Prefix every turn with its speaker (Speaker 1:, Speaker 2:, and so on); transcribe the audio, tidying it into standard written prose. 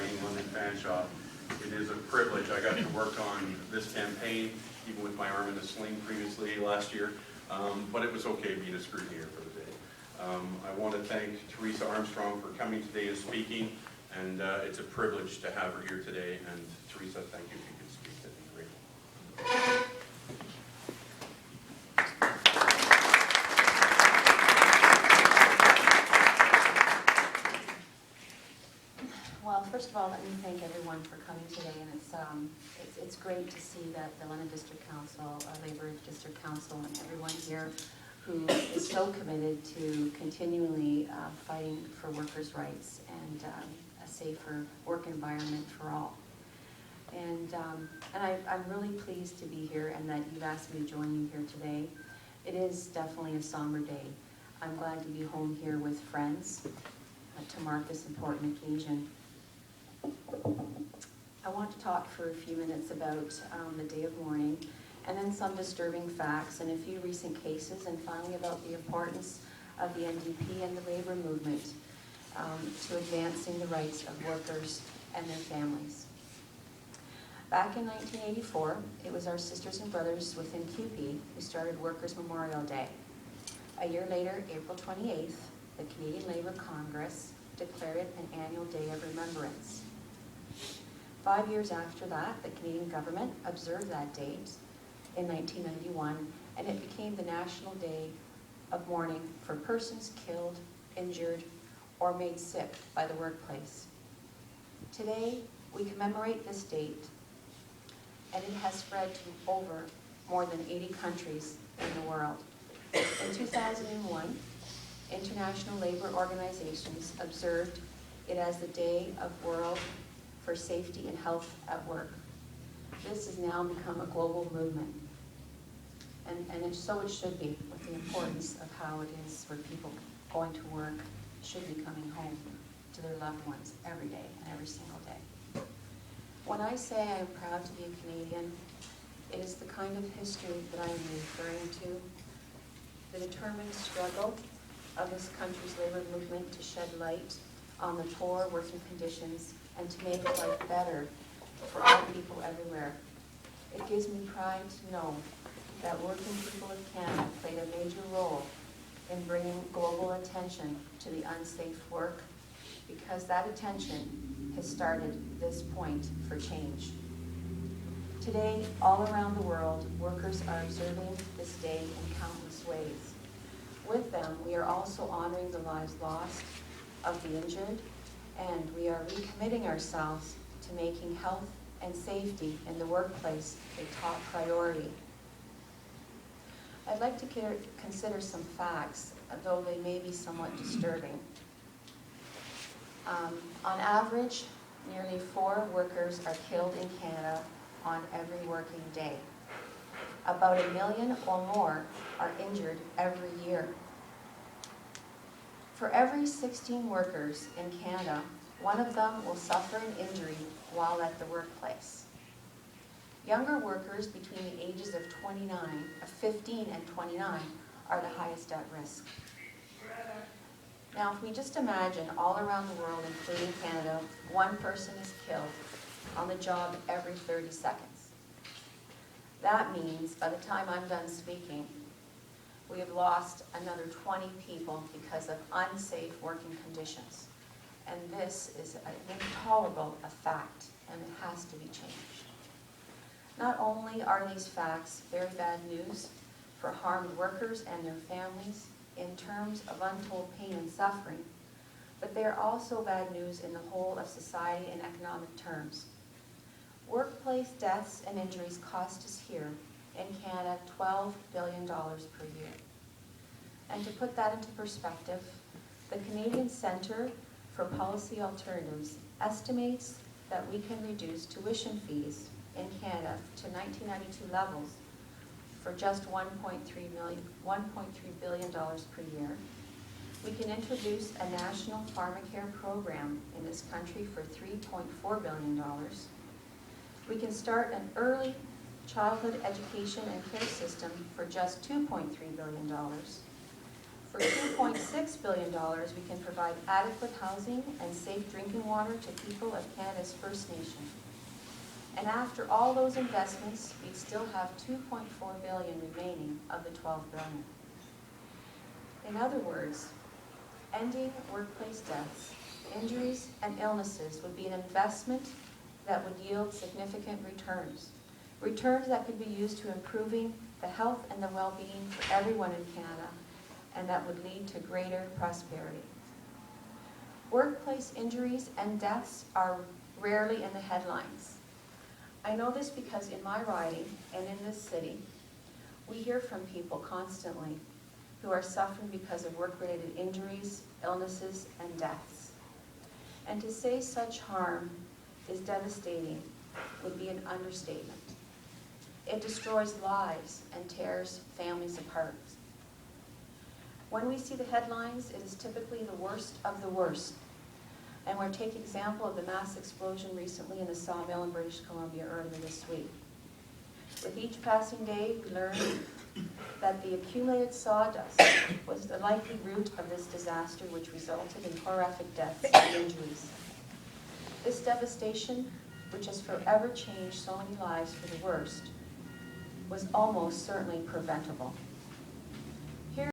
Speaker 1: fighting London fan shop. It is a privilege. I got to work on this campaign, even with my arm in a sling previously last year, but it was okay being a scrutineer for the day. I want to thank Teresa Armstrong for coming today and speaking, and it's a privilege to have her here today. And Teresa, thank you. If you could speak, that'd be great.
Speaker 2: Well, first of all, let me thank everyone for coming today, and it's great to see that the London District Council, Labour District Council, and everyone here who is so committed to continually fighting for workers' rights and a safer work environment for all. And I'm really pleased to be here and that you've asked me to join you here today. It is definitely a somber day. I'm glad to be home here with friends to mark this important occasion. I want to talk for a few minutes about the day of mourning, and then some disturbing facts and a few recent cases, and finally about the importance of the NDP and the labour movement to advancing the rights of workers and their families. Back in 1984, it was our sisters and brothers within QP who started Workers' Memorial Day. A year later, April 28th, the Canadian Labour Congress declared it an annual day of remembrance. 5 years after that, the Canadian government observed that date in 1991, and it became the National Day of Mourning for persons killed, injured, or made sick by the workplace. Today, we commemorate this date, and it has spread to over more than 80 countries in the world. In 2001, international labor organizations observed it as the Day of World for Safety and Health at Work. This has now become a global movement, and so it should be, with the importance of how it is for people going to work, should be coming home to their loved ones every day and every single day. When I say I am proud to be a Canadian, it is the kind of history that I am referring to, the determined struggle of this country's labor movement to shed light on the poor working conditions and to make life better for all people everywhere. It gives me pride to know that working people of Canada played a major role in bringing global attention to the unsafe work, because that attention has started this point for change. Today, all around the world, workers are observing this day in countless ways. With them, we are also honoring the lives lost of the injured, and we are recommitting ourselves to making health and safety in the workplace a top priority. I'd like to consider some facts, though they may be somewhat disturbing. On average, nearly 4 workers are killed in Canada on every working day. About 1 million or more are injured every year. For every 16 workers in Canada, one of them will suffer an injury while at the workplace. Younger workers between the ages of 15 and 29 are the highest at risk. Now, if we just imagine all around the world, including Canada, one person is killed on the job every 30 seconds. That means by the time I'm done speaking, we have lost another 20 people because of unsafe working conditions. And this is an intolerable fact, and it has to be changed. Not only are these facts very bad news for harmed workers and their families in terms of untold pain and suffering, but they are also bad news in the whole of society in economic terms. Workplace deaths and injuries cost us here in Canada $12 billion per year. And to put that into perspective, the Canadian Centre for Policy Alternatives estimates that we can reduce tuition fees in Canada to 1992 levels for just $1.3 billion per year. We can introduce a national pharmacare program in this country for $3.4 billion. We can start an early childhood education and care system for just $2.3 billion. For $2.6 billion, we can provide adequate housing and safe drinking water to people of Canada's First Nation. And after all those investments, we still have $2.4 billion remaining of the $12 billion. In other words, ending workplace deaths, injuries, and illnesses would be an investment that would yield significant returns. Returns that could be used to improving the health and the well-being for everyone in Canada, and that would lead to greater prosperity. Workplace injuries and deaths are rarely in the headlines. I know this because in my riding and in this city, we hear from people constantly who are suffering because of work-related injuries, illnesses, and deaths. And to say such harm is devastating would be an understatement. It destroys lives and tears families apart. When we see the headlines, it is typically the worst of the worst. And we're taking example of the mass explosion recently in a sawmill in British Columbia earlier this week. With each passing day, we learn that the accumulated sawdust was the likely root of this disaster, which resulted in horrific deaths and injuries. This devastation, which has forever changed so many lives for the worst, was almost certainly preventable.